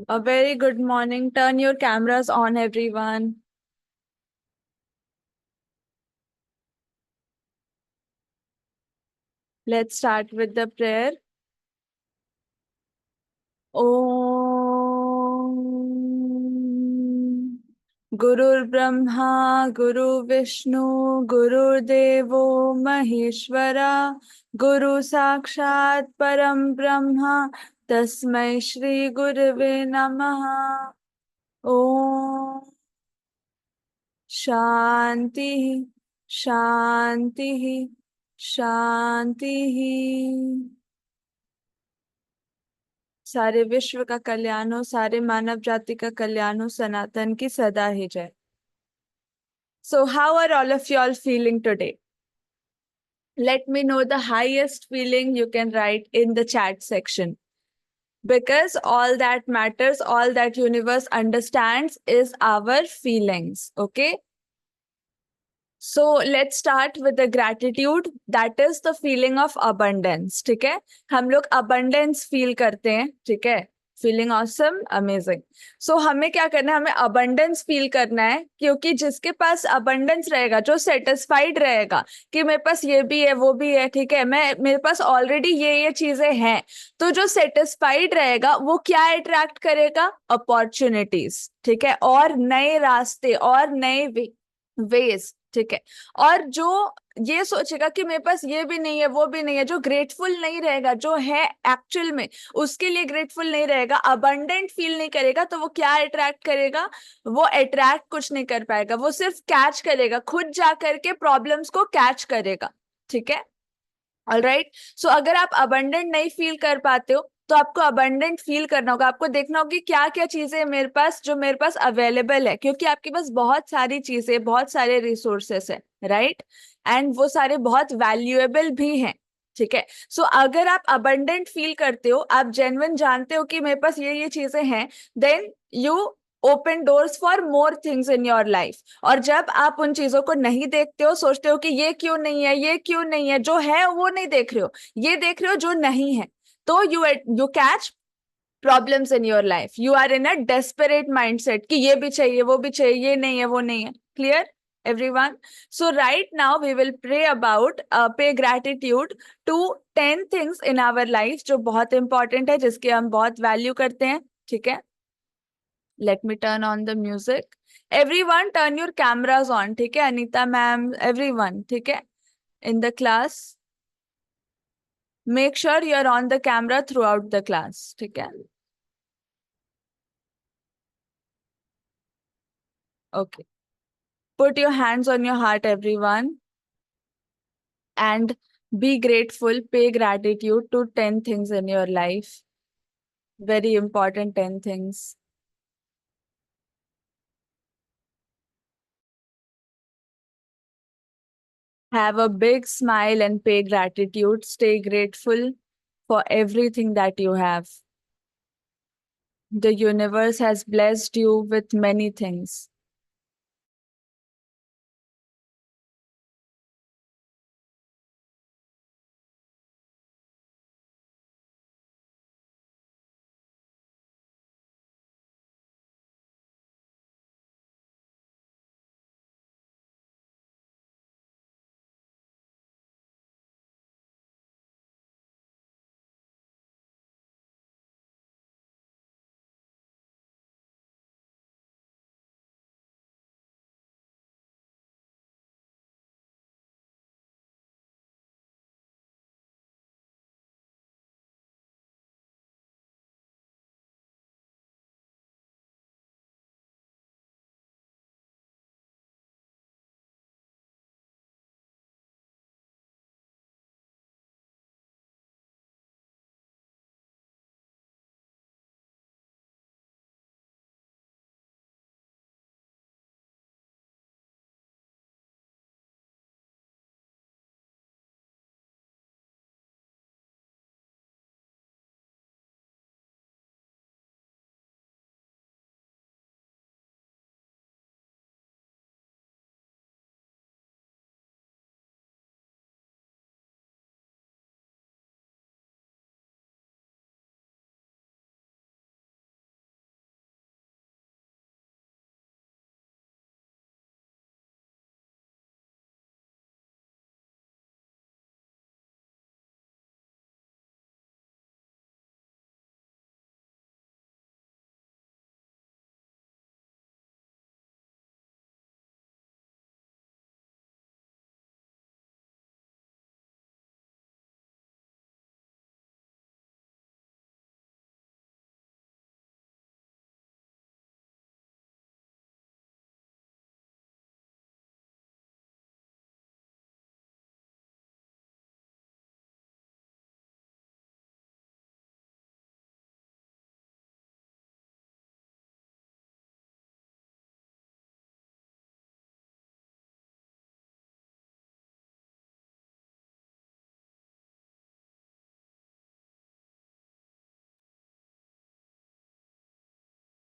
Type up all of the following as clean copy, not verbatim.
A very good morning. Turn your cameras on, everyone. Let's start with the prayer. Om Gurur Brahma, Guru Vishnu, Guru Devo Maheshwara, Guru Sakshat Param Brahma, Tasmai Shri Gurave Namaha. Om शांति शांति शांति। सारे विश्व का कल्याण हो, सारे मानव जाति का कल्याण हो, सनातन की सदा ही जय। So how are all of you all feeling today? Let me know the highest feeling you can write in the chat section. Because all that matters, all that universe understands is our feelings. Okay? So let's start with the gratitude. That is the feeling of abundance. ठीक है, हम लोग abundance feel करते हैं. ठीक है, feeling awesome, amazing. So हमें क्या करना है, हमें abundance feel करना है, क्योंकि जिसके पास abundance रहेगा, जो satisfied रहेगा कि मेरे पास ये भी है वो भी है, ठीक है, मेरे पास already ये चीजें हैं, तो जो satisfied रहेगा वो क्या attract करेगा? Opportunities. ठीक है, और नए रास्ते और नए वेज. ठीक है, और जो ये सोचेगा कि मेरे पास ये भी नहीं है वो भी नहीं है, जो ग्रेटफुल नहीं रहेगा, जो है एक्चुअल में उसके लिए ग्रेटफुल नहीं रहेगा, अबंडेंट फील नहीं करेगा, तो वो क्या अट्रैक्ट करेगा? वो अट्रैक्ट कुछ नहीं कर पाएगा, वो सिर्फ कैच करेगा, खुद जा करके प्रॉब्लम्स को कैच करेगा. ठीक है, ऑलराइट. सो अगर आप अबंडेंट नहीं फील कर पाते हो तो आपको अबंडेंट फील करना होगा. आपको देखना होगा कि क्या क्या चीजें मेरे पास, जो मेरे पास अवेलेबल है, क्योंकि आपके पास बहुत सारी चीजें, बहुत सारे रिसोर्सेस है, राइट, एंड वो सारे बहुत वैल्यूएबल भी हैं. ठीक है, सो अगर आप अबंडेंट फील करते हो, आप जेन्युइन जानते हो कि मेरे पास ये चीजें हैं, then you open doors for more things in your life. और जब आप उन चीजों को नहीं देखते हो, सोचते हो कि ये क्यों नहीं है, ये क्यों नहीं है, जो है वो नहीं देख रहे हो, ये देख रहे हो जो नहीं है, तो you catch problems in your life. You are in a desperate mindset कि ये भी चाहिए वो भी चाहिए, ये नहीं है वो नहीं है. Clear everyone? So right now we will pray about pay gratitude to 10 things in our life जो बहुत इंपॉर्टेंट है, जिसके हम बहुत वैल्यू करते हैं. ठीक है, let me turn on the music. Everyone turn your cameras on. ठीक है, अनीता मैम, everyone. ठीक है, in the class make sure you are on the camera throughout the class. ठीक है, okay. Put your hands on your heart, everyone, and be grateful. Pay gratitude to 10 things in your life. Very important 10 things. Have a big smile and pay gratitude. Stay grateful for everything that you have. The universe has blessed you with many things.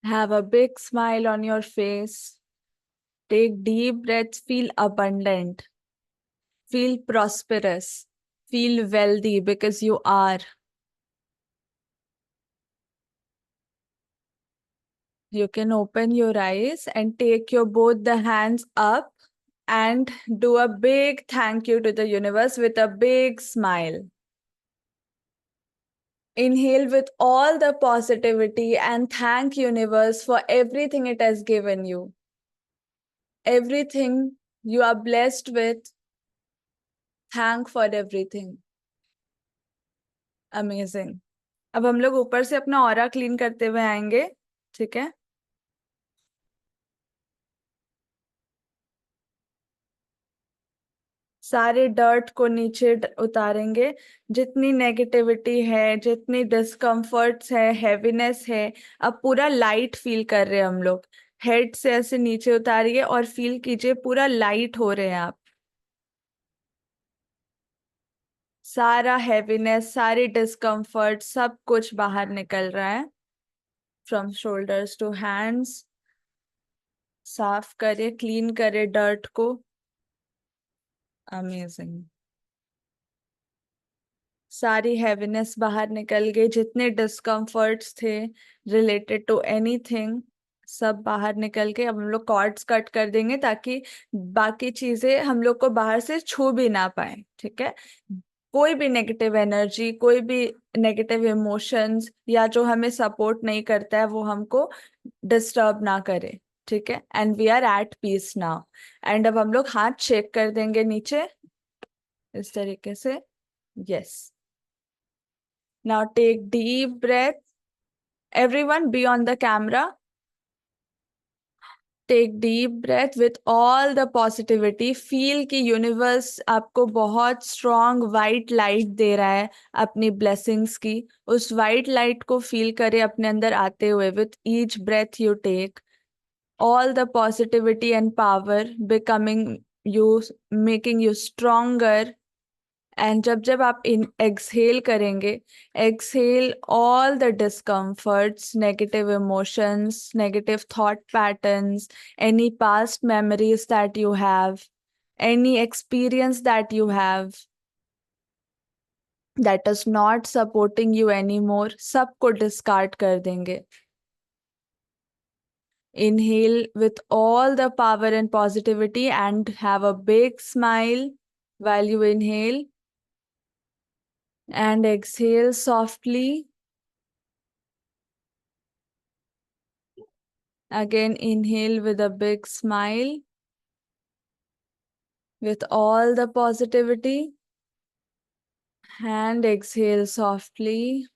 Have a big smile on your face. Take deep breaths. Feel abundant. Feel prosperous. Feel wealthy because you are. You can open your eyes and take your both the hands up and do a big thank you to the universe with a big smile. Inhale with all the positivity and thank universe for everything it has given you. Everything you are blessed with. Thank for everything. Amazing. अब हम लोग ऊपर से अपना aura clean करते हुए आएंगे, ठीक है? सारे डर्ट को नीचे उतारेंगे. जितनी नेगेटिविटी है, जितनी डिस्कम्फर्ट्स है, हैवीनेस है, अब पूरा लाइट फील कर रहे हैं हम लोग. हेड से ऐसे नीचे उतारिए और फील कीजिए पूरा लाइट हो रहे हैं आप. सारा हैवीनेस, सारी डिस्कम्फर्ट, सब कुछ बाहर निकल रहा है. From shoulders to hands. साफ करे, क्लीन करे डर्ट को. अमेजिंग. सारी हैवीनेस बाहर निकल गई. जितने डिस्कम्फर्ट्स थे रिलेटेड टू एनीथिंग, सब बाहर निकल के अब हम लोग कॉर्ड्स कट कर देंगे ताकि बाकी चीजें हम लोग को बाहर से छू भी ना पाए, ठीक है? कोई भी नेगेटिव एनर्जी, कोई भी नेगेटिव इमोशंस या जो हमें सपोर्ट नहीं करता है वो हमको डिस्टर्ब ना करे, ठीक है? And we are at peace now. And अब हम लोग हाथ शेक कर देंगे नीचे इस तरीके से. Yes. Now take deep breath. Everyone be on the camera. Take deep breath with all the positivity. Feel कि universe आपको बहुत strong white light दे रहा है अपनी blessings की. उस white light को feel करें अपने अंदर आते हुए. With each breath you take, all the positivity and power becoming you, making you stronger. And जब जब आप इन एक्सहेल करेंगे, exhale all the discomforts, negative emotions, negative thought patterns, any past memories that you have, any experience that you have that is not supporting you any more, सबको discard कर देंगे. Inhale with all the power and positivity and have a big smile while you inhale. And exhale softly. Again, inhale with a big smile, with all the positivity. And exhale softly.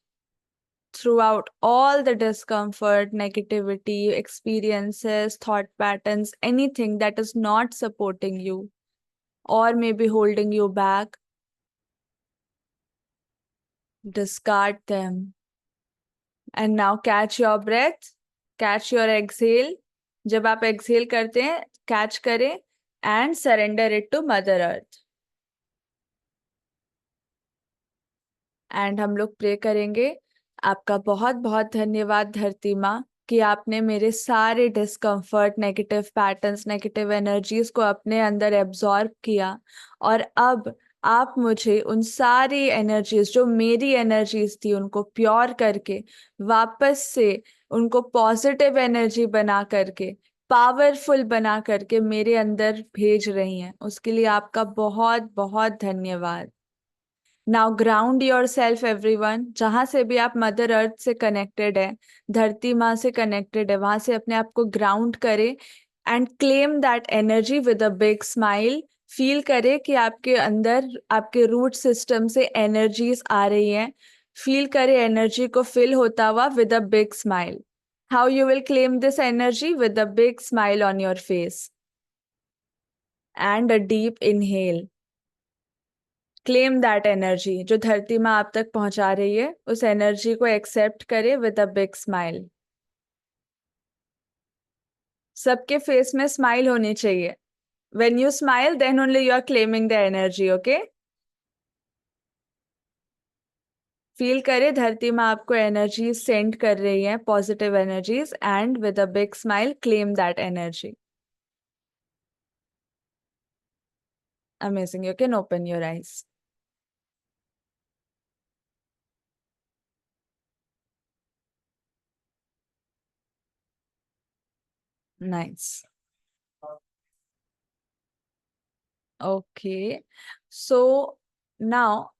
Throughout all the discomfort, negativity, experiences, thought patterns, anything that is not supporting you or maybe holding you back, discard them. And now catch your breath, catch your exhale. जब आप exhale करते हैं, catch करें and surrender it to Mother Earth. And हम लोग pray करेंगे. आपका बहुत बहुत धन्यवाद धरती माँ कि आपने मेरे सारे discomfort, negative patterns, negative energies को अपने अंदर एब्जॉर्ब किया. और अब आप मुझे उन सारी एनर्जीज जो मेरी एनर्जीज थी उनको प्योर करके वापस से उनको पॉजिटिव एनर्जी बना करके, पावरफुल बना करके मेरे अंदर भेज रही हैं. उसके लिए आपका बहुत बहुत धन्यवाद. Now ground your self everyone. जहां से भी आप मदर अर्थ से कनेक्टेड है, धरती माँ से कनेक्टेड है, वहां से अपने आप को ग्राउंड करें and claim that energy with a big smile. Feel करें कि आपके अंदर, आपके रूट सिस्टम से एनर्जीज आ रही हैं. फील करें एनर्जी को फिल होता हुआ with a big smile. How you will claim this energy? With a big smile on your face and a deep inhale. Claim that energy जो धरती माँ आप तक पहुंचा रही है, उस एनर्जी को एक्सेप्ट करे विद अ बिग स्माइल. सबके फेस में स्माइल होनी चाहिए. When you smile then only you are claiming the energy. Okay. Feel करे धरती में आपको एनर्जी सेंड कर रही है, positive energies, and with a big smile claim that energy. Amazing. You can open your eyes. Nice. Okay. So now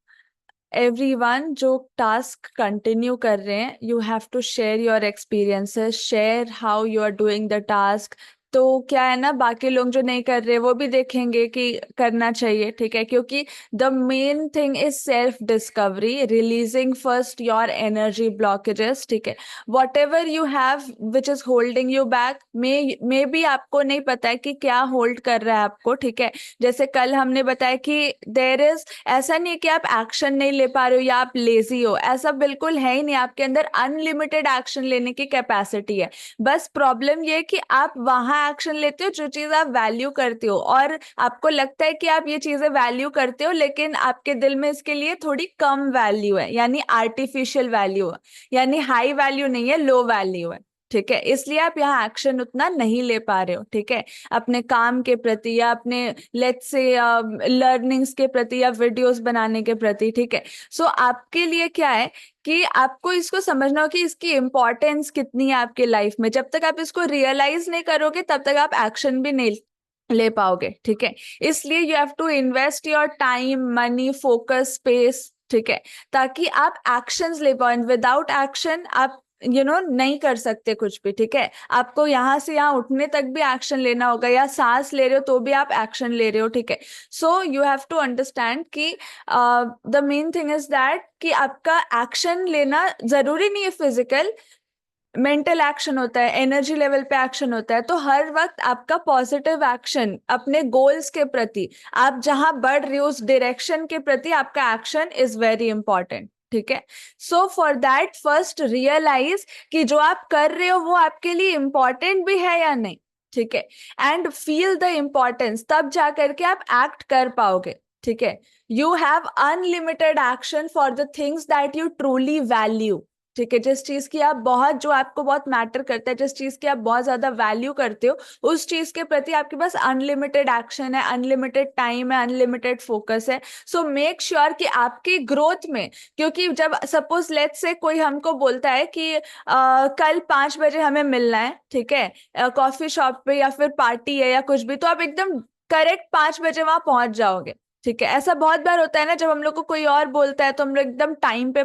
everyone जो task continue कर रहे हैं, you have to share your experiences, share how you are doing the task. तो क्या है ना, बाकी लोग जो नहीं कर रहे वो भी देखेंगे कि करना चाहिए, ठीक है, क्योंकि the main thing is self discovery, releasing first your energy blockages, ठीक है. What ever you have which is holding you back, may be आपको नहीं पता है कि क्या होल्ड कर रहा है आपको, ठीक है. जैसे कल हमने बताया कि देर इज, ऐसा नहीं है कि आप एक्शन नहीं ले पा रहे हो या आप लेजी हो, ऐसा बिल्कुल है ही नहीं. आपके अंदर अनलिमिटेड एक्शन लेने की कैपेसिटी है. बस प्रॉब्लम ये है कि आप वहां एक्शन लेते हो जो चीज आप वैल्यू करते हो, और आपको लगता है कि आप ये चीजें वैल्यू करते हो, लेकिन आपके दिल में इसके लिए थोड़ी कम वैल्यू है, यानी आर्टिफिशियल वैल्यू है, यानी हाई वैल्यू नहीं है, लो वैल्यू है, ठीक है. इसलिए आप यहाँ एक्शन उतना नहीं ले पा रहे हो, ठीक है, अपने काम के प्रति या अपने लेट्स से लर्निंग्स के प्रति या वीडियोस बनाने के प्रति, ठीक है. सो आपके लिए क्या है कि आपको इसको समझना हो कि इसकी इंपॉर्टेंस कितनी है आपके लाइफ में. जब तक आप इसको रियलाइज नहीं करोगे तब तक आप एक्शन भी नहीं ले पाओगे, ठीक है. इसलिए you have to invest your time, money, focus, space, ठीक है, ताकि आप एक्शंस ले पाओ. विदाउट एक्शन आप नहीं कर सकते कुछ भी, ठीक है. आपको यहाँ से यहाँ उठने तक भी एक्शन लेना होगा, या सांस ले रहे हो तो भी आप एक्शन ले रहे हो, ठीक है. So you have to understand कि the main thing is that कि आपका एक्शन लेना जरूरी नहीं है फिजिकल, मेंटल एक्शन होता है, एनर्जी लेवल पे एक्शन होता है. तो हर वक्त आपका पॉजिटिव एक्शन अपने गोल्स के प्रति, आप जहां बढ़ रहे हो उस डायरेक्शन के प्रति आपका एक्शन इज वेरी इंपॉर्टेंट, ठीक है. So for that first realise कि जो आप कर रहे हो वो आपके लिए इंपॉर्टेंट भी है या नहीं, ठीक है, एंड फील द इम्पोर्टेंस, तब जा करके आप एक्ट कर पाओगे, ठीक है. You have unlimited action for the things that you truly value, ठीक है. जिस चीज की आप बहुत, जो आपको बहुत मैटर करता है, जिस चीज की आप बहुत ज्यादा वैल्यू करते हो, उस चीज के प्रति आपके पास अनलिमिटेड एक्शन है, अनलिमिटेड टाइम है, अनलिमिटेड फोकस है. सो मेक श्योर कि आपकी ग्रोथ में, क्योंकि जब सपोज लेट्स से कोई हमको बोलता है कि कल 5 बजे हमें मिलना है, ठीक है, कॉफी शॉप पे या फिर पार्टी है या कुछ भी, तो आप एकदम करेक्ट 5 बजे वहां पहुंच जाओगे, ठीक है. ऐसा बहुत बार होता है ना, जब हम लोग को कोई और बोलता है तो हम लोग एकदम टाइम पे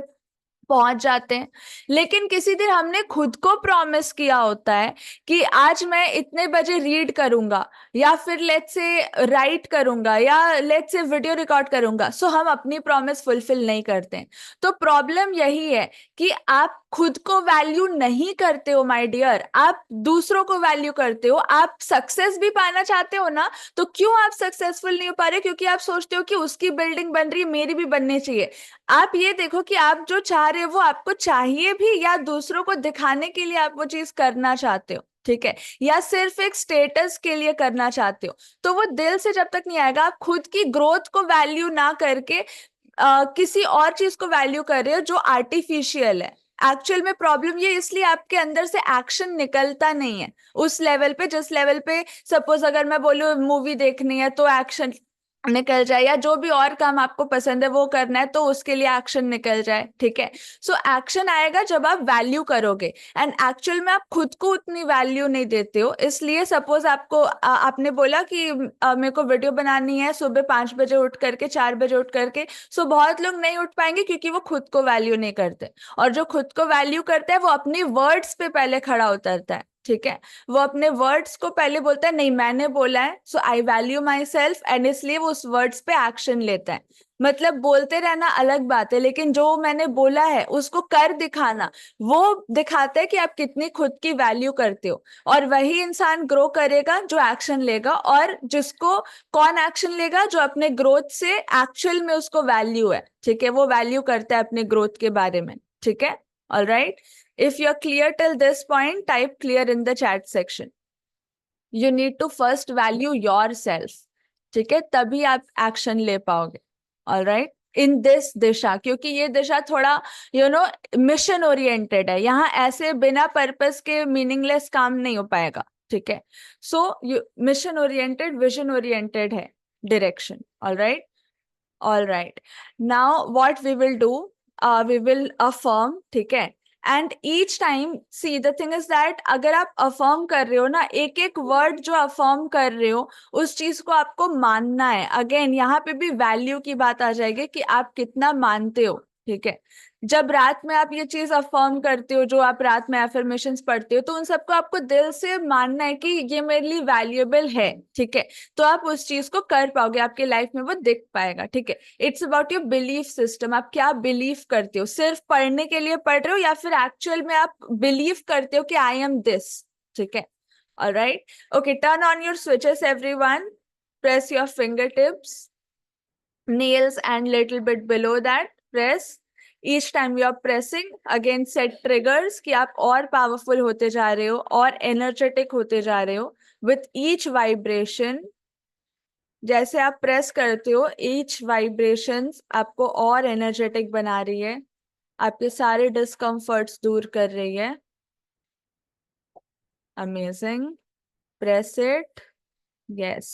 पहुंच जाते हैं. लेकिन किसी दिन हमने खुद को प्रॉमिस किया होता है कि आज मैं इतने बजे रीड करूंगा, या फिर लेट्स से राइट करूंगा, या लेट्स से वीडियो रिकॉर्ड करूंगा. सो हम अपनी प्रॉमिस फुलफिल नहीं करते हैं. तो प्रॉब्लम यही है कि आप खुद को वैल्यू नहीं करते हो माय डियर, आप दूसरों को वैल्यू करते हो. आप सक्सेस भी पाना चाहते हो ना, तो क्यों आप सक्सेसफुल नहीं हो पा रहे? क्योंकि आप सोचते हो कि उसकी बिल्डिंग बन रही है, मेरी भी बननी चाहिए. आप ये देखो कि आप जो चाह रहे हो वो आपको चाहिए भी, या दूसरों को दिखाने के लिए आप वो चीज करना चाहते हो, ठीक है, या सिर्फ एक स्टेटस के लिए करना चाहते हो. तो वो दिल से जब तक नहीं आएगा, आप खुद की ग्रोथ को वैल्यू ना करके किसी और चीज को वैल्यू कर रहे हो जो आर्टिफिशियल है. एक्चुअल में प्रॉब्लम ये इसलिए आपके अंदर से एक्शन निकलता नहीं है उस लेवल पे, जिस लेवल पे सपोज अगर मैं बोलूँ मूवी देखनी है तो एक्शन निकल जाए, या जो भी और काम आपको पसंद है वो करना है तो उसके लिए एक्शन निकल जाए, ठीक है. सो एक्शन आएगा जब आप वैल्यू करोगे, एंड एक्चुअल में आप खुद को उतनी वैल्यू नहीं देते हो. इसलिए सपोज आपको आपने बोला कि मेरे को वीडियो बनानी है सुबह 5 बजे उठ करके, 4 बजे उठ करके. सो बहुत लोग नहीं उठ पाएंगे क्योंकि वो खुद को वैल्यू नहीं करते. और जो खुद को वैल्यू करता है वो अपनी वर्ड्स पे पहले खड़ा उतरता है, ठीक है. वो अपने वर्ड्स को पहले बोलता है, नहीं मैंने बोला है, सो I value my self, and इसलिए वो उस वर्ड्स पे एक्शन लेता है. मतलब बोलते रहना अलग बात है, लेकिन जो मैंने बोला है उसको कर दिखाना, वो दिखाता है कि आप कितनी खुद की वैल्यू करते हो. और वही इंसान ग्रो करेगा जो एक्शन लेगा, और जिसको कौन एक्शन लेगा? जो अपने ग्रोथ से एक्चुअल में उसको वैल्यू है, ठीक है, वो वैल्यू करता है अपने ग्रोथ के बारे में, ठीक है. All right. If you're clear till this point, type clear in the chat section. You need to first value yourself. ठीक है, तभी आप एक्शन ले पाओगे. All right. इन दिस दिशा, क्योंकि ये दिशा थोड़ा मिशन ओरिएंटेड है, यहाँ ऐसे बिना पर्पस के मीनिंगलेस काम नहीं हो पाएगा, ठीक है। So mission oriented, vision oriented है direction. All right, all right. Now what we will do, we will affirm, ठीक है। And each time, see the thing is that अगर आप अफर्म कर रहे हो ना, एक एक वर्ड जो अफर्म कर रहे हो उस चीज को आपको मानना है। अगेन यहाँ पे भी वैल्यू की बात आ जाएगी कि आप कितना मानते हो, ठीक है। जब रात में आप ये चीज अफर्म करते हो, जो आप रात में एफर्मेशंस पढ़ते हो, तो उन सबको आपको दिल से मानना है कि ये मेरे लिए वैल्यूएबल है, ठीक है। तो आप उस चीज को कर पाओगे, आपके लाइफ में वो दिख पाएगा, ठीक है। It's about your belief system, आप क्या बिलीव करते हो, सिर्फ पढ़ने के लिए पढ़ रहे हो या फिर एक्चुअल में आप बिलीव करते हो कि आई एम दिस, ठीक है। Alright, okay, turn on your switches everyone, press your finger tips, nails and little bit below that, press. Each time you are pressing, again set triggers कि आप और powerful होते जा रहे हो और energetic होते जा रहे हो with each vibration। जैसे आप प्रेस करते हो, each vibrations आपको और energetic बना रही है, आपके सारे discomforts दूर कर रही है। Amazing, press it, yes।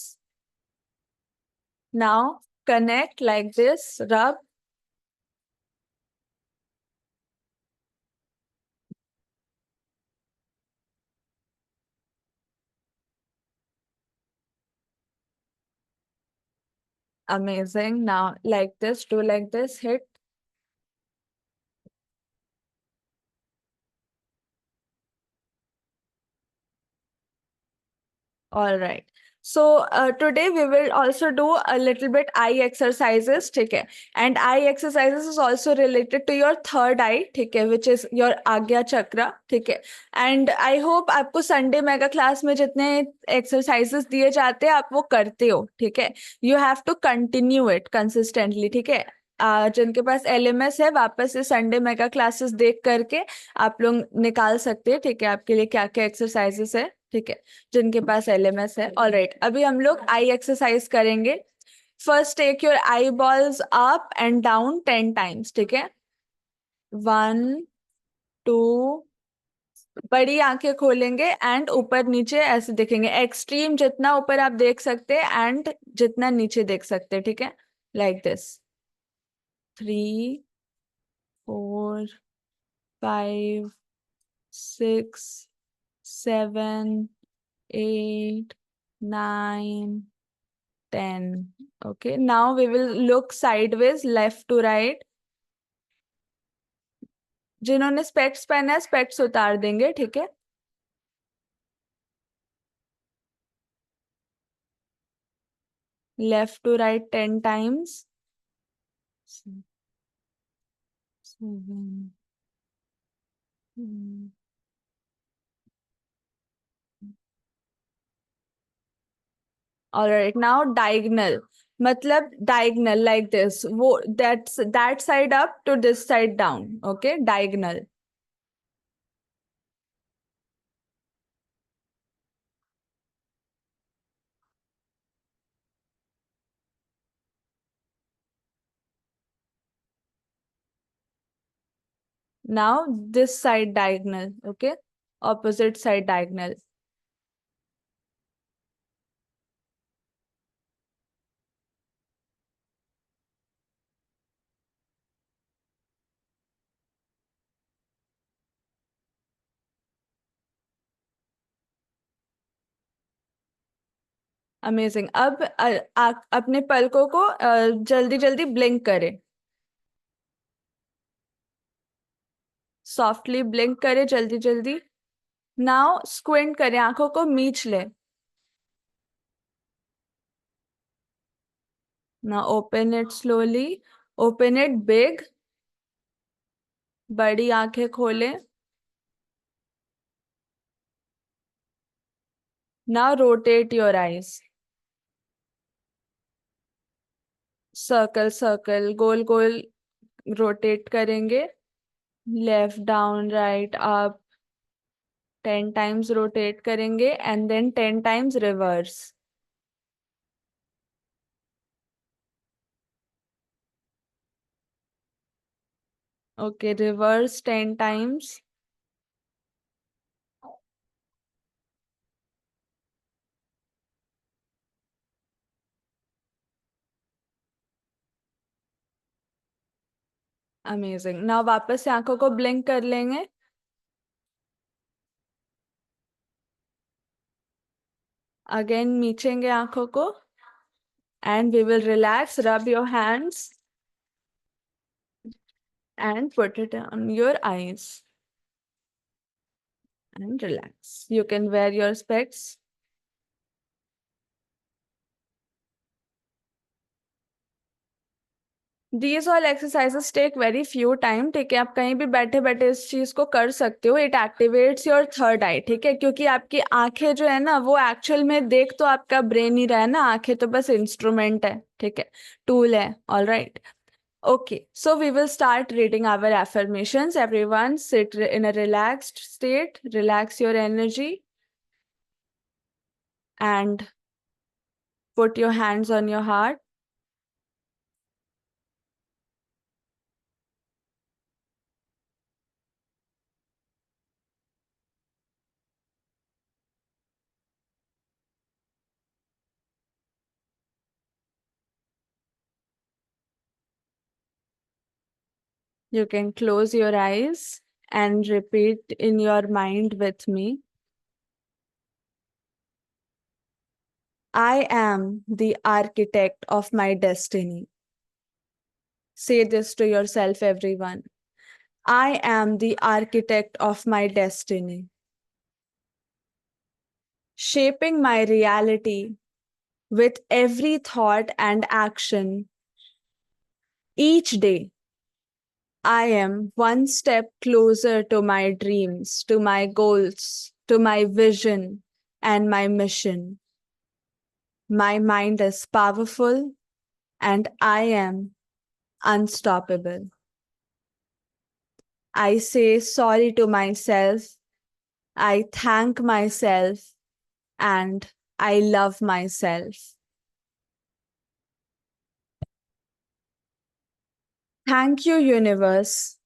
Now connect like this, rub। Amazing. Now, like this, do like this, hit. All right. So today we will also do a little bit eye exercises, ठीक है? And eye exercises is also related to your third eye, ठीक है? Which is your Agya Chakra, ठीक है? And I hope आपको Sunday mega class में जितने exercises दिए जाते हैं आप वो करते हो, ठीक है? You have to continue it consistently, ठीक है? जिनके पास LMS है वापस से संडे मेगा क्लासेस देख करके आप लोग निकाल सकते हैं, ठीक है, आपके लिए क्या क्या एक्सरसाइजेस है, ठीक है, जिनके पास LMS है। ऑलराइट, अभी हम लोग आई एक्सरसाइज करेंगे। First take your eyeballs up and down 10 times, ठीक है। 1 2, बड़ी आंखें खोलेंगे एंड ऊपर नीचे ऐसे देखेंगे, एक्सट्रीम जितना ऊपर आप देख सकते हैं एंड जितना नीचे देख सकते हैं, ठीक है, like this. 3 4 5 6 7 8 9 10। Okay, now we will look sideways, left to right। जिन्होंने स्पेक्स पहना है स्पेक्स उतार देंगे, ठीक है। Left to right 10 times. 7 Alright, now diagonal, मतलब diagonal like this, वो that side up to this side down, okay, diagonal। Now this side diagonal, okay, opposite side diagonal। Amazing. अब अपने पलकों को जल्दी जल्दी ब्लिंक करें, सॉफ्टली ब्लिंक करें जल्दी जल्दी। नाउ स्क्विंट करें, आंखों को मीच ले। Now open it slowly, open it big, बड़ी आंखें खोलें। Now rotate your eyes, circle circle, गोल गोल रोटेट करेंगे। Left down right up 10 times rotate करेंगे and then 10 times reverse. Okay, reverse 10 times. Amazing. Now वापस से आंखों को ब्लिंक कर लेंगे. अगेन मीचेंगे आंखों को. And we will relax, rub your hands and put it on your eyes. And relax. You can wear your specs. These all exercises take very few time. ठीक है, आप कहीं भी बैठे बैठे इस चीज को कर सकते हो. It activates your third eye. ठीक है, क्योंकि आपकी आंखें जो है ना वो एक्चुअल में देख तो आपका ब्रेन ही रहा है ना. आंखें तो बस इंस्ट्रूमेंट है. ठीक है, टूल है. All right. Okay, so we will start reading our affirmations. Everyone sit in a relaxed state. Relax your energy and put your hands on your heart. You can close your eyes and repeat in your mind with me. I am the architect of my destiny. Say this to yourself, everyone. I am the architect of my destiny, shaping my reality with every thought and action. Each day, I am one step closer to my dreams, to my goals, to my vision, and my mission. My mind is powerful and I am unstoppable. I say sorry to myself, I thank myself, and I love myself. Thank you, universe.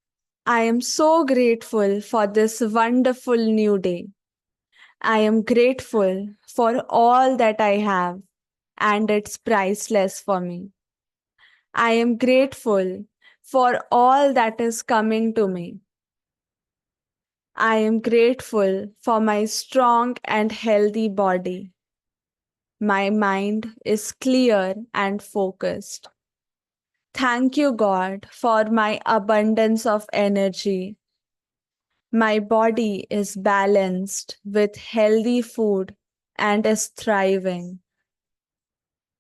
I am so grateful for this wonderful new day. I am grateful for all that I have, and it's priceless for me. I am grateful for all that is coming to me. I am grateful for my strong and healthy body. My mind is clear and focused. Thank you, God, for my abundance of energy. My body is balanced with healthy food and is thriving.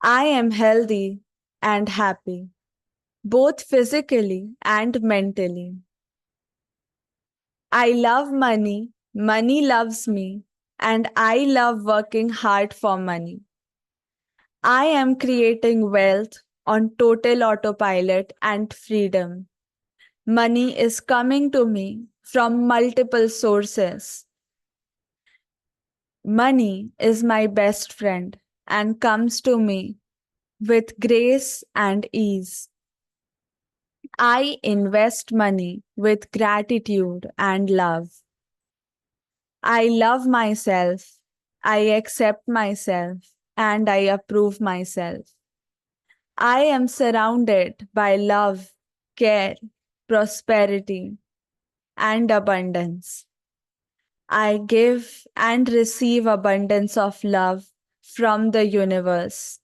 I am healthy and happy, both physically and mentally. I love money, money loves me, and I love working hard for money. I am creating wealth on total autopilot and freedom. Money is coming to me from multiple sources. Money is my best friend and comes to me with grace and ease. I invest money with gratitude and love. I love myself, I accept myself, and I approve myself. I am surrounded by love, care, prosperity, and abundance. I give and receive abundance of love from the universe.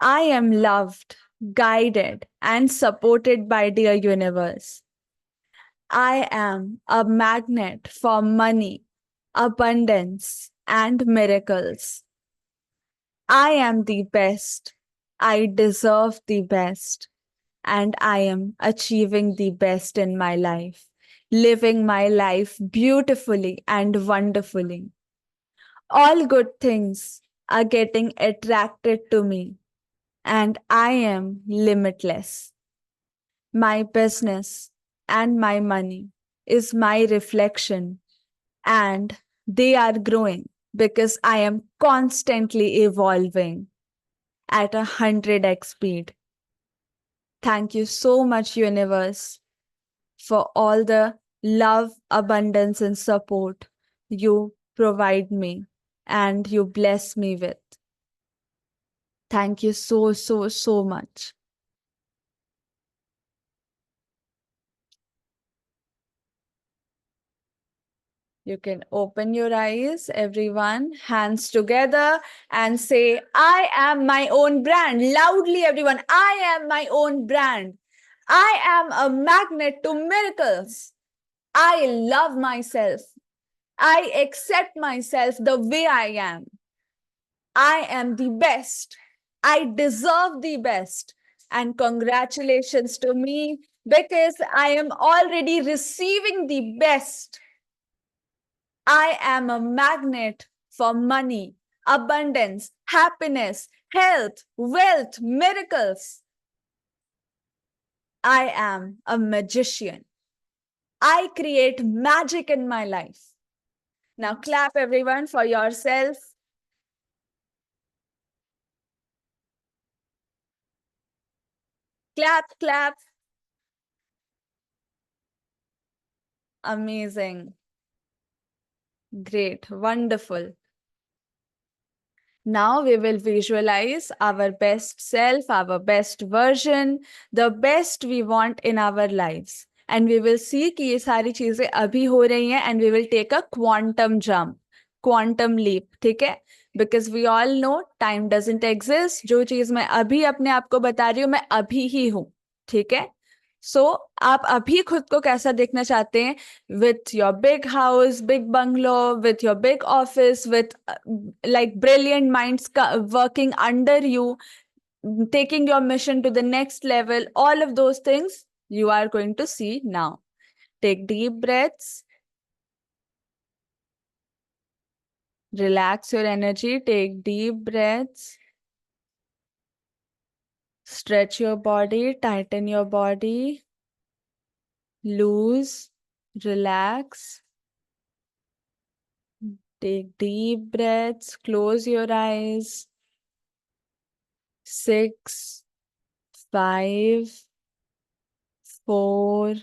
I am loved, guided, and supported by the universe. I am a magnet for money, abundance, and miracles. I am the best. I deserve the best. And I am achieving the best in my life, living my life beautifully and wonderfully. All good things are getting attracted to me, and I am limitless. My business and my money is my reflection, and they are growing because I am constantly evolving at 100x speed. Thank you so much, universe. for all the love, abundance, and support you provide me and you bless me with. Thank you so, so, so much. You can open your eyes, everyone, hands together, and say, I am my own brand. Loudly, everyone, I am my own brand. I am a magnet to miracles. I love myself. I accept myself the way I am. I am the best. I deserve the best. And congratulations to me because I am already receiving the best. I am a magnet for money, abundance, happiness, health, wealth, miracles. I am a magician. I create magic in my life. Now clap everyone for yourself. Clap, clap. Amazing. Great. Wonderful. Now we will visualize our best self, our best version, the best we want in our lives. And we will see कि ये सारी चीजें अभी हो रही हैं and we will take a quantum jump, quantum leap, ठीक है? Because we all know time doesn't exist. जो चीज मैं अभी अपने आप को बता रही हूँ मैं अभी ही हूँ, ठीक है? सो आप अभी खुद को कैसा देखना चाहते हैं with your big house, big bungalow, with your big office, with like brilliant minds working under you, taking your mission to the next level, all of those things you are going to see now. Take deep breaths, relax your energy, take deep breaths, stretch your body, tighten your body, loose, relax. Take deep breaths, close your eyes. 6, 5, 4,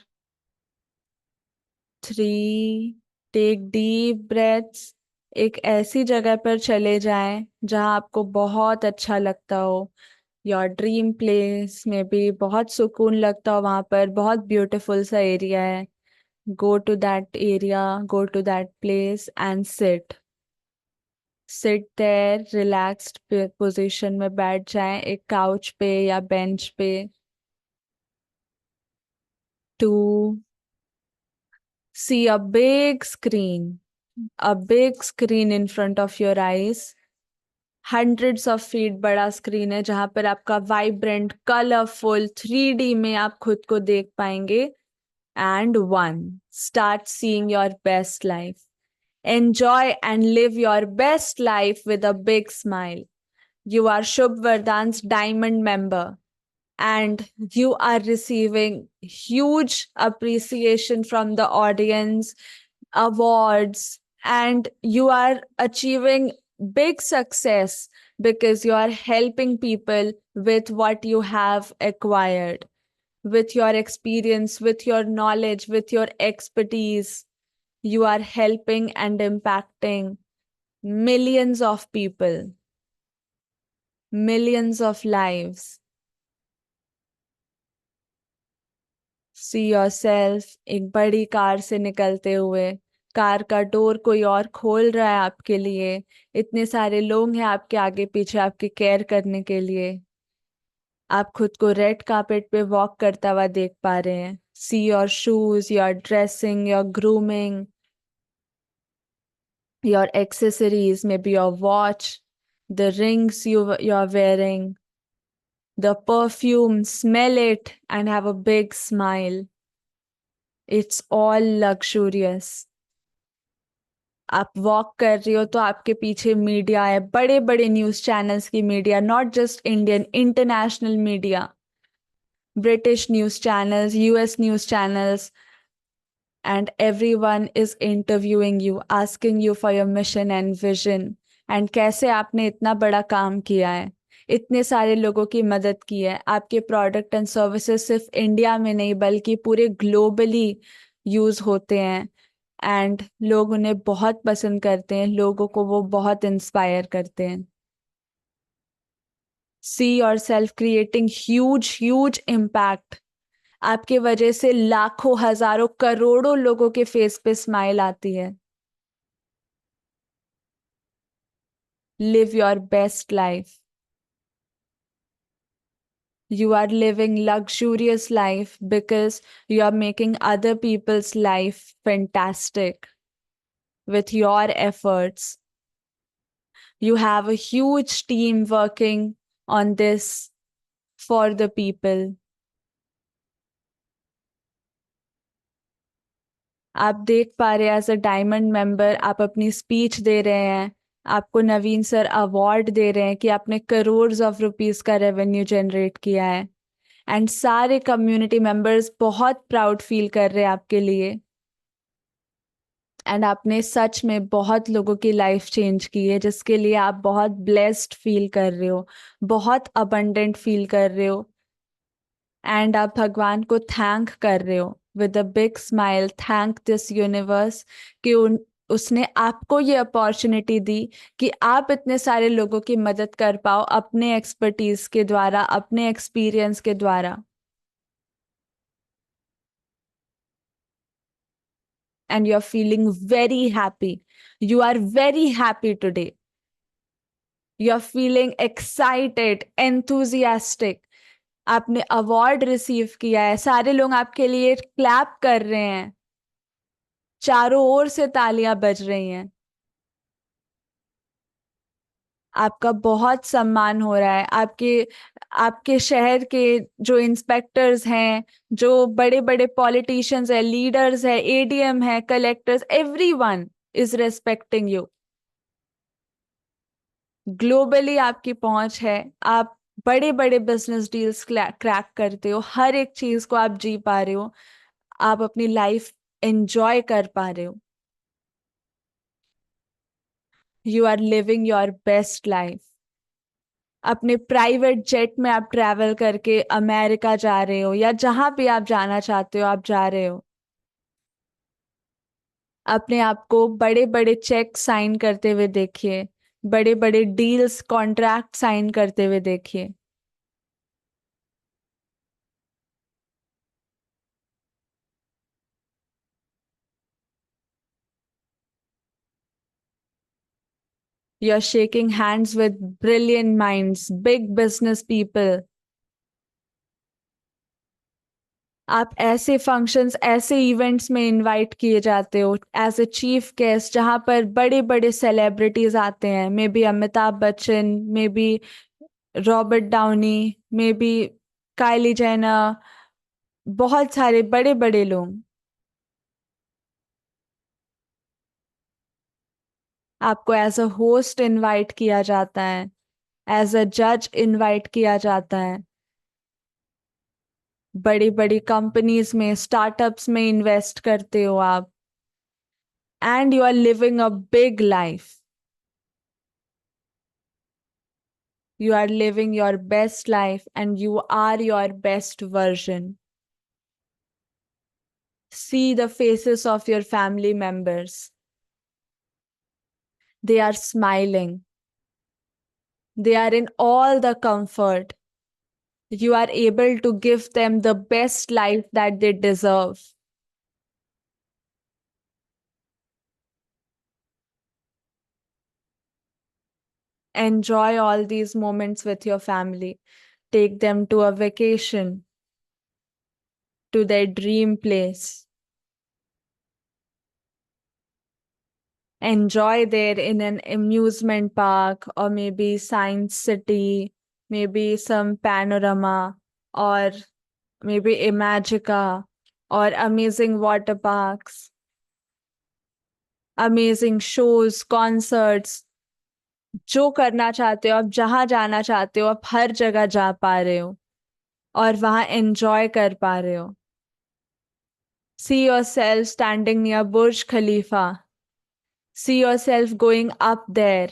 3. Take deep breaths. एक ऐसी जगह पर चले जाएं जहां आपको बहुत अच्छा लगता हो. योर ड्रीम प्लेस में भी बहुत सुकून लगता हो, वहां पर बहुत ब्यूटीफुल सा एरिया है. Go to that area, go to that place and sit. Sit there, relaxed position में बैठ जाएं, एक काउच पे या बेंच पे. 2, see a big screen in front of your eyes. hundreds of feet बड़ा स्क्रीन है जहां पर आपका वाइब्रेंट कलरफुल 3D में आप खुद को देख पाएंगे. And 1, start seeing your best life. Enjoy and live your best life with a big smile. You are Shubh Vardhan's diamond member and you are receiving huge appreciation from the audience, awards, and you are achieving big success because you are helping people with what you have acquired, with your experience, with your knowledge, with your expertise. You are helping and impacting millions of people, millions of lives. See yourself एक बड़ी car से निकलते हुए. Car का door कोई और खोल रहा है आपके लिए. इतने सारे लोग हैं आपके आगे पीछे आपकी केयर करने के लिए. आप खुद को रेड कार्पेट पे वॉक करता हुआ देख पा रहे हैं. See your shoes, your dressing, your grooming, your accessories, maybe your watch, the rings you're wearing, the perfume, smell it and have a big smile. It's all luxurious. आप walk कर रही हो तो आपके पीछे मीडिया है, बड़े बड़े न्यूज चैनल्स की media, not just Indian, international media, British news channels, US news channels. And everyone is interviewing you, asking you for your mission and vision. And कैसे आपने इतना बड़ा काम किया है. इतने सारे लोगों की मदद की है। आपके प्रोडक्ट एंड सर्विसेज सिर्फ इंडिया में नहीं बल्कि पूरे ग्लोबली यूज होते हैं एंड लोग उन्हें बहुत पसंद करते हैं, लोगों को वो बहुत इंस्पायर करते हैं। See your self creating huge huge impact. आपके वजह से लाखों हजारों करोड़ों लोगों के फेस पे स्माइल आती है। Live your best life. You are living luxurious life because you are making other people's life fantastic with your efforts. You have a huge team working on this for the people. आप देख पा रहे हैं as a diamond member आप अपनी speech दे रहे हैं, आपको नवीन सर अवार्ड दे रहे हैं कि आपने करोड़ ऑफ रुपीस का रेवेन्यू जनरेट किया है एंड सारे कम्युनिटी मेंबर्स बहुत प्राउड फील कर रहे हैं आपके लिए एंड आपने सच में बहुत लोगों की लाइफ चेंज की है जिसके लिए आप बहुत ब्लेस्ड फील कर रहे हो, बहुत अबंडेंट फील कर रहे हो एंड आप भगवान को थैंक कर रहे हो with a big smile. Thank this universe कि उसने आपको ये अपॉर्चुनिटी दी कि आप इतने सारे लोगों की मदद कर पाओ अपने एक्सपर्टीज के द्वारा, अपने एक्सपीरियंस के द्वारा। And you're feeling very happy. You are very happy today. You're feeling excited, enthusiastic. आपने अवार्ड रिसीव किया है, सारे लोग आपके लिए क्लैप कर रहे हैं, चारों ओर से तालियां बज रही हैं। आपका बहुत सम्मान हो रहा है। आपके आपके शहर के जो इंस्पेक्टर्स हैं, जो बड़े बड़े पॉलिटिशियंस हैं, लीडर्स हैं, एडीएम हैं, collectors, everyone is respecting you. Globally आपकी पहुंच है, आप बड़े बड़े बिजनेस डील्स क्रैक करते हो, हर एक चीज को आप जी पा रहे हो, आप अपनी लाइफ एंजॉय कर पा रहे हो। You are living your best life. अपने प्राइवेट जेट में आप ट्रैवल करके अमेरिका जा रहे हो या जहां भी आप जाना चाहते हो आप जा रहे हो। अपने आप को बड़े बड़े चेक साइन करते हुए देखिए, बड़े बड़े डील्स कॉन्ट्रैक्ट साइन करते हुए देखिए। You're shaking hands with brilliant minds, big business people. आप ऐसे फंक्शंस, ऐसे इवेंट्स में इनवाइट किए जाते हो एज अ चीफ गेस्ट जहां पर बड़े बड़े सेलिब्रिटीज आते हैं, maybe Amitabh Bachchan, maybe Robert Downey, maybe Kylie Jenner, बहुत सारे बड़े बड़े लोग। आपको एज अ होस्ट इनवाइट किया जाता है, एज अ जज इनवाइट किया जाता है। बड़ी बड़ी कंपनीज में, स्टार्टअप्स में इन्वेस्ट करते हो आप and you are living a big life. You are living your best life and you are your best version. See the faces of your family members. They are smiling. They are in all the comfort. You are able to give them the best life that they deserve. Enjoy all these moments with your family. Take them to a vacation, to their dream place. Enjoy there in an amusement park or maybe science city, maybe some panorama or maybe Imagica or amazing water parks, amazing shows, concerts। जो करना चाहते हो आप, जहां जाना चाहते हो आप, हर जगह जा पा रहे हो और वहां एंजॉय कर पा रहे हो। See yourself standing near Burj Khalifa. See yourself going up there.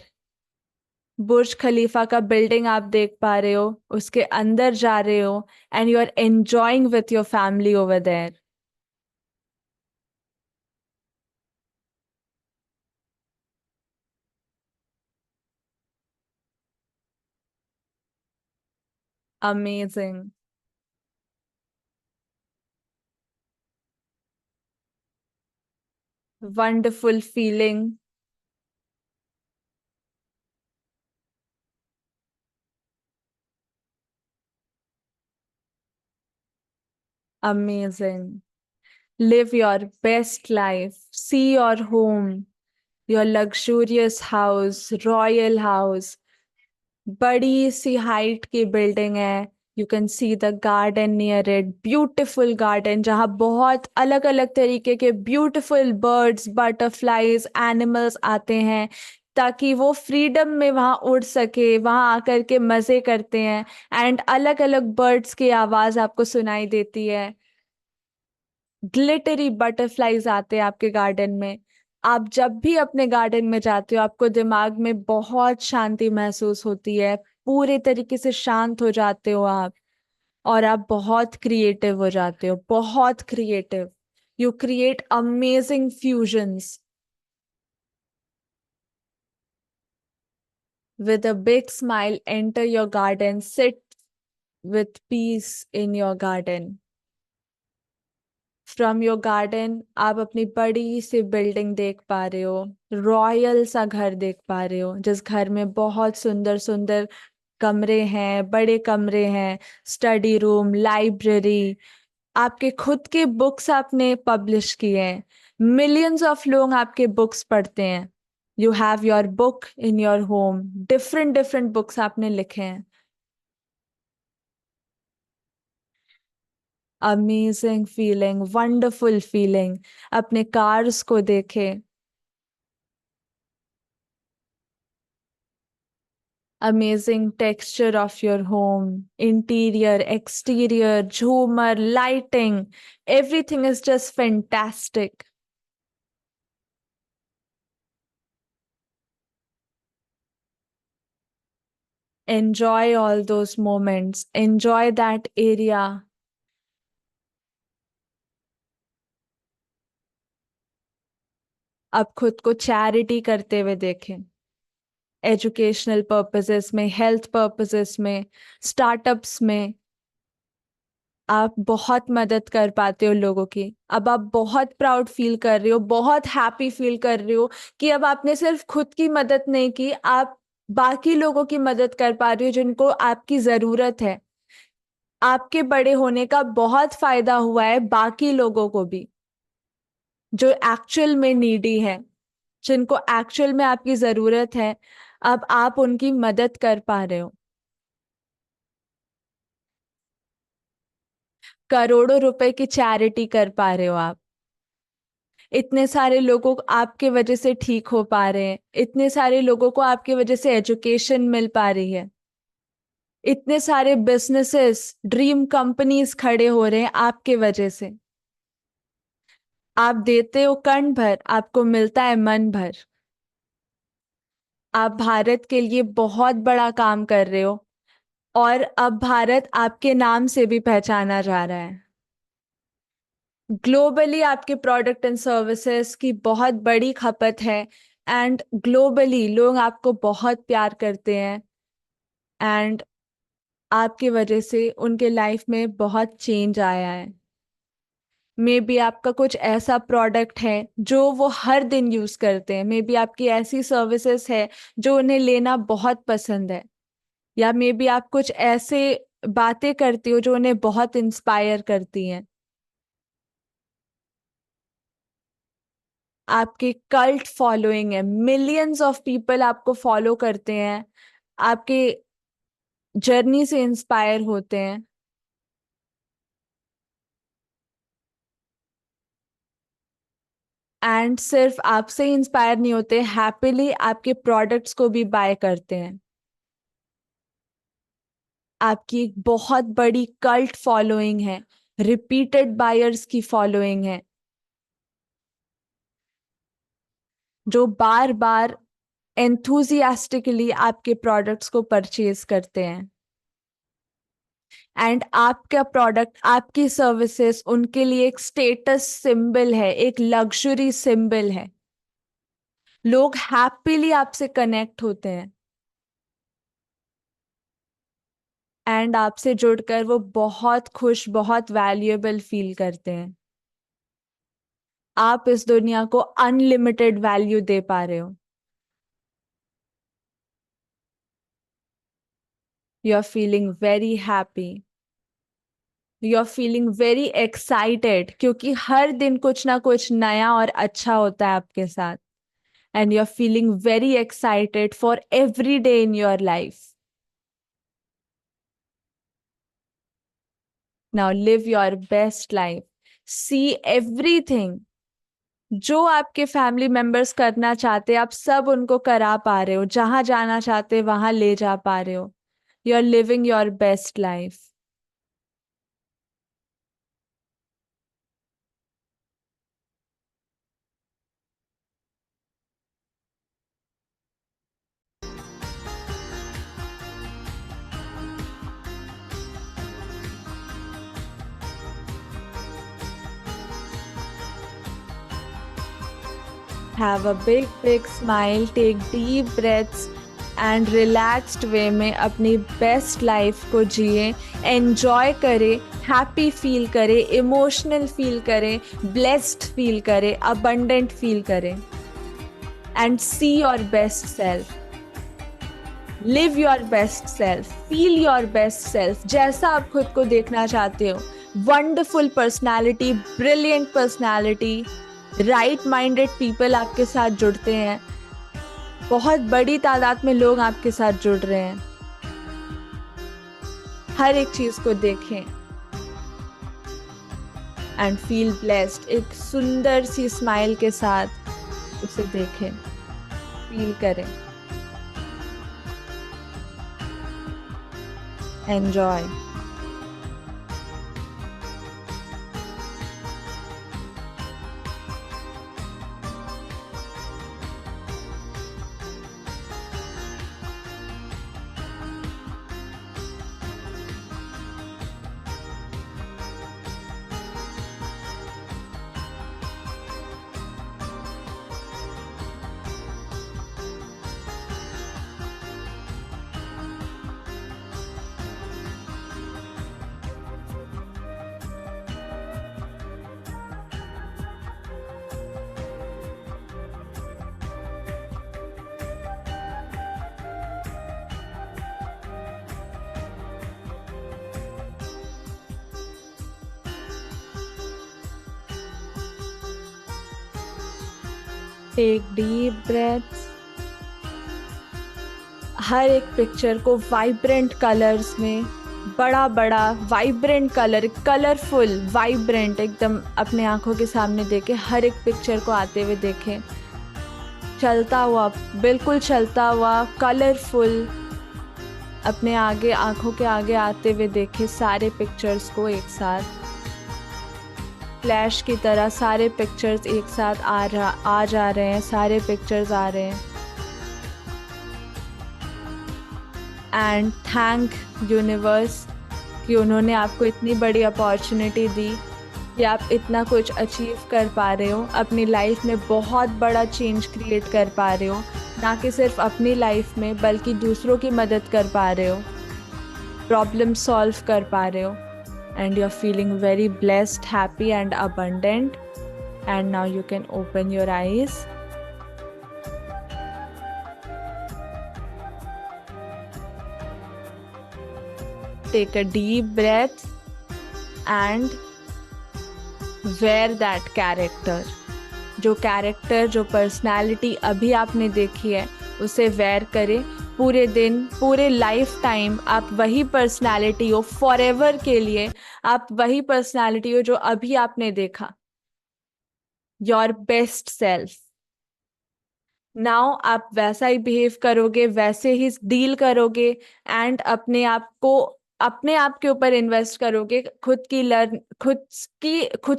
बुर्ज खलीफा का बिल्डिंग आप देख पा रहे हो, उसके अंदर जा रहे हो, and you are enjoying with your family over there. Amazing. Wonderful feeling. Amazing. Live your best life. See your home, your luxurious house, royal house. बड़ी सी हाइट की बिल्डिंग है. You can see the garden near it, beautiful garden जहाँ बहुत अलग अलग तरीके के beautiful birds, butterflies, animals आते हैं ताकि वो फ्रीडम में वहाँ उड़ सके, वहाँ आकर के मजे करते हैं. एंड अलग अलग बर्ड्स की आवाज आपको सुनाई देती है. ग्लिटरी बटरफ्लाईज आते हैं आपके गार्डन में. आप जब भी अपने गार्डन में जाते हो आपको दिमाग में बहुत शांति महसूस होती है. पूरे तरीके से शांत हो जाते हो आप. और आप बहुत क्रिएटिव हो जाते हो, बहुत creative. You create amazing fusions. With a big smile, enter your garden, sit with peace in your garden. From your garden आप अपनी बड़ी सी बिल्डिंग देख पा रहे हो, रॉयल सा घर देख पा रहे हो, जिस घर में बहुत सुंदर सुंदर कमरे हैं, बड़े कमरे हैं, स्टडी रूम, लाइब्रेरी. आपके खुद के बुक्स आपने पब्लिश किए हैं. मिलियंस ऑफ लोग आपके बुक्स पढ़ते हैं. You have your book in your home. Different different books आपने लिखे हैं. Amazing feeling, wonderful feeling. अपने कार्स को देखे. Amazing texture of your home, interior, exterior, झूमर, lighting, everything is just fantastic. Enjoy all those moments. Enjoy that area. अब खुद को चैरिटी करते हुए देखें. एजुकेशनल पर्पसेस में, हेल्थ पर्पसेस में, स्टार्टअप्स में आप बहुत मदद कर पाते हो लोगों की. अब आप बहुत प्राउड फील कर रहे हो, बहुत हैप्पी फील कर रहे हो कि अब आपने सिर्फ खुद की मदद नहीं की, आप बाकी लोगों की मदद कर पा रहे हो जिनको आपकी जरूरत है. आपके बड़े होने का बहुत फायदा हुआ है बाकी लोगों को भी, जो एक्चुअल में नीडी है, जिनको एक्चुअल में आपकी जरूरत है. अब आप उनकी मदद कर पा रहे हो. करोड़ों रुपए की चैरिटी कर पा रहे हो आप. इतने सारे लोगों को आपके वजह से ठीक हो पा रहे हैं. इतने सारे लोगों को आपके वजह से एजुकेशन मिल पा रही है. इतने सारे बिजनेसेस, ड्रीम कंपनीज खड़े हो रहे हैं आपके वजह से. आप देते हो कण भर, आपको मिलता है मन भर. आप भारत के लिए बहुत बड़ा काम कर रहे हो. और अब भारत आपके नाम से भी पहचाना जा रहा है. ग्लोबली आपके प्रोडक्ट एंड सर्विसेज की बहुत बड़ी खपत है. एंड ग्लोबली लोग आपको बहुत प्यार करते हैं. एंड आपकी वजह से उनके लाइफ में बहुत चेंज आया है. मे बी आपका कुछ ऐसा प्रोडक्ट है जो वो हर दिन यूज करते हैं. मे बी आपकी ऐसी सर्विसेज है जो उन्हें लेना बहुत पसंद है. या मे बी आप कुछ ऐसे बातें करती हो जो उन्हें बहुत इंस्पायर करती हैं. आपकी कल्ट फॉलोइंग है, मिलियंस ऑफ पीपल आपको फॉलो करते हैं, आपके जर्नी से इंस्पायर होते हैं. एंड सिर्फ आपसे ही इंस्पायर नहीं होते, हैप्पीली आपके प्रोडक्ट्स को भी बाय करते हैं. आपकी एक बहुत बड़ी कल्ट फॉलोइंग है, रिपीटेड बायर्स की फॉलोइंग है, जो बार बार enthusiastically आपके प्रोडक्ट्स को परचेज करते हैं, एंड आपका प्रोडक्ट, आपकी सर्विसेज उनके लिए एक स्टेटस सिंबल है, एक लग्जरी सिंबल है। लोग हैप्पीली आपसे कनेक्ट होते हैं एंड आपसे जुड़कर वो बहुत खुश, बहुत वैल्यूएबल फील करते हैं। आप इस दुनिया को अनलिमिटेड वैल्यू दे पा रहे हो। You are feeling very happy, you are feeling very excited, क्योंकि हर दिन कुछ ना कुछ नया और अच्छा होता है आपके साथ, and you are feeling very excited for every day in your life. Now live your best life, see everything जो आपके फैमिली मेंबर्स करना चाहते, आप सब उनको करा पा रहे हो, जहां जाना चाहते वहां ले जा पा रहे हो। You are living your best life. Have a big smile, take deep breaths and relaxed way में अपनी बेस्ट लाइफ को जिए, एन्जॉय करें, हैप्पी फील करें, इमोशनल फील करें, ब्लेस्ड फील करें, अबंडेंट फील करें, and see your best self, live your best self, feel your best self, जैसा आप खुद को देखना चाहते हो। Wonderful personality, brilliant personality, right minded people आपके साथ जुड़ते हैं, बहुत बड़ी तादाद में लोग आपके साथ जुड़ रहे हैं। हर एक चीज को देखें एंड फील ब्लेस्ड। एक सुंदर सी स्माइल के साथ उसे देखें, फील करें, एंजॉय। Take deep breaths. हर एक पिक्चर को वाइब्रेंट कलर्स में, बड़ा बड़ा वाइब्रेंट कलर, कलरफुल वाइब्रेंट एकदम अपने आंखों के सामने देखें। हर एक पिक्चर को आते हुए देखें, चलता हुआ, बिल्कुल चलता हुआ, कलरफुल अपने आगे, आंखों के आगे आते हुए देखें। सारे पिक्चर्स को एक साथ फ्लैश की तरह सारे पिक्चर्स एक साथ आ जा रहे हैं, सारे पिक्चर्स आ रहे हैं। एंड थैंक यूनिवर्स कि उन्होंने आपको इतनी बड़ी अपॉर्चुनिटी दी कि आप इतना कुछ अचीव कर पा रहे हो, अपनी लाइफ में बहुत बड़ा चेंज क्रिएट कर पा रहे हो, ना कि सिर्फ अपनी लाइफ में बल्कि दूसरों की मदद कर पा रहे हो, प्रॉब्लम सॉल्व कर पा रहे हो, and you're feeling very blessed, happy and abundant. And now you can open your eyes. Take a deep breath and wear that character. जो कैरेक्टर, जो पर्सनालिटी अभी आपने देखी है उसे वेयर करें। पूरे दिन, पूरे लाइफ टाइम आप वही पर्सनालिटी हो, फॉरएवर के लिए आप वही पर्सनालिटी हो जो अभी आपने देखा। Your best self. नाउ आप वैसा ही बिहेव करोगे, वैसे ही डील करोगे, एंड अपने आप के ऊपर इन्वेस्ट करोगे, खुद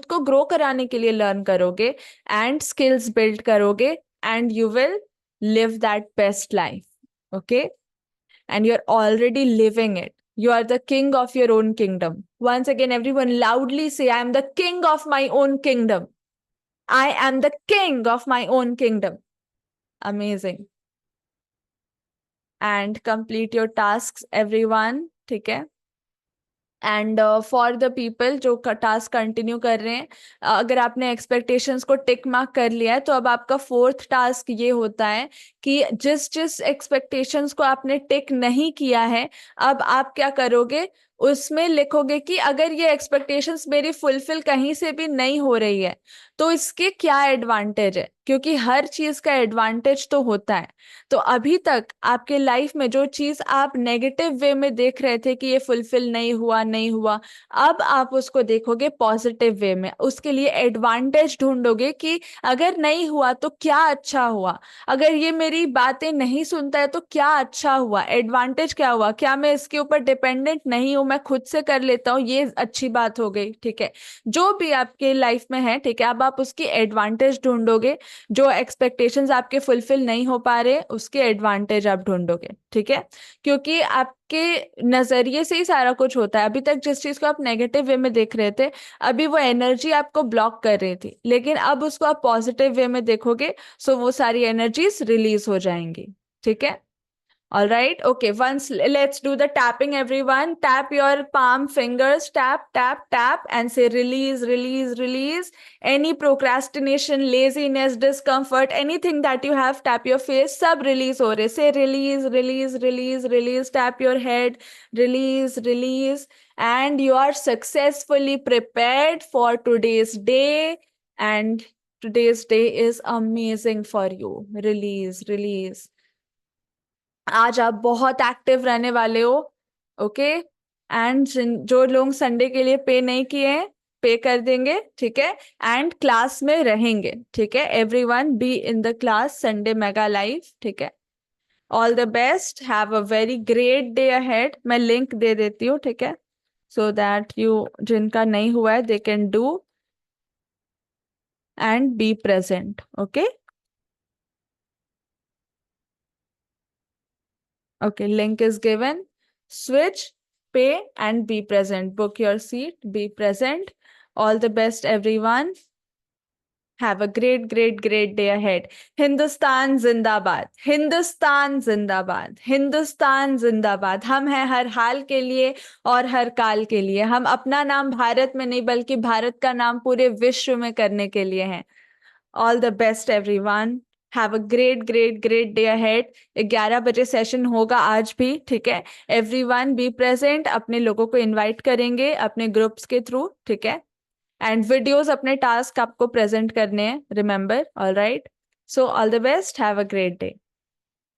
को ग्रो कराने के लिए लर्न करोगे एंड स्किल्स बिल्ड करोगे, and you will live that best life. Okay? And you're already living it. You are the king of your own kingdom. Once again, everyone loudly say, I am the king of my own kingdom. I am the king of my own kingdom. Amazing. And complete your tasks, everyone. ठीक है? And for the people जो task continue कर रहे हैं, अगर आपने expectations को tick mark कर लिया है तो अब आपका फोर्थ टास्क ये होता है कि जिस जिस एक्सपेक्टेशंस को आपने टिक नहीं किया है, अब आप क्या करोगे, उसमें लिखोगे कि अगर ये एक्सपेक्टेशंस मेरी फुलफिल कहीं से भी नहीं हो रही है तो इसके क्या एडवांटेज है, क्योंकि हर चीज का एडवांटेज तो होता है। तो अभी तक आपके लाइफ में जो चीज आप नेगेटिव वे में देख रहे थे कि ये फुलफिल नहीं हुआ, अब आप उसको देखोगे पॉजिटिव वे में, उसके लिए एडवांटेज ढूंढोगे कि अगर नहीं हुआ तो क्या अच्छा हुआ, अगर ये मेरी बातें नहीं सुनता है तो क्या अच्छा हुआ, एडवांटेज क्या हुआ, क्या मैं इसके ऊपर डिपेंडेंट नहीं हूं, मैं खुद से कर लेता हूँ, ये अच्छी बात हो गई। ठीक है, जो भी आपके लाइफ में है, ठीक है, अब आप उसकी एडवांटेज ढूंढोगे, जो एक्सपेक्टेशंस आपके फुलफिल नहीं हो पा रहे उसके एडवांटेज आप ढूंढोगे। ठीक है, क्योंकि आपके नजरिए से ही सारा कुछ होता है। अभी तक जिस चीज को आप नेगेटिव वे में देख रहे थे, अभी वो एनर्जी आपको ब्लॉक कर रही थी, लेकिन अब उसको आप पॉजिटिव वे में देखोगे, सो वो सारी एनर्जीज रिलीज हो जाएंगी। ठीक है, all right, okay, once let's do the tapping, everyone. Tap your palm fingers, tap, tap, tap, and say release, release, release. Any procrastination, laziness, discomfort, anything that you have, tap your face, sub release ho rahe. Say release, release, release, release, tap your head, release, release. And you are successfully prepared for today's day. And today's day is amazing for you. Release, release. आज आप बहुत active रहने वाले हो। Okay, and जो लोग Sunday के लिए पे नहीं किए हैं, पे कर देंगे। ठीक है, एंड क्लास में रहेंगे। ठीक है, everyone be in the class Sunday mega live. ठीक है, all the best, have a very great day ahead. मैं लिंक दे देती हूँ। ठीक है, सो दैट यू, जिनका नहीं हुआ है, they can do and be present. Okay, okay, link is given. Switch, pay and be present. Book your seat, be present. All the best, everyone. Have a great, great, great day ahead. Hindustan जिंदाबाद, हिंदुस्तान जिंदाबाद, हिंदुस्तान जिंदाबाद। हम हैं हर हाल के लिए और हर काल के लिए। हम अपना नाम भारत में नहीं बल्कि भारत का नाम पूरे विश्व में करने के लिए हैं। All the best everyone, have a great great great day ahead. 11 बजे सेशन होगा आज भी। ठीक है, एवरीवन बी प्रेजेंट। अपने लोगों को इनवाइट करेंगे अपने ग्रुप्स के थ्रू। ठीक है, एंड वीडियोस अपने टास्क आपको प्रेजेंट करने हैं, remember. All right, so all the best, have a great day.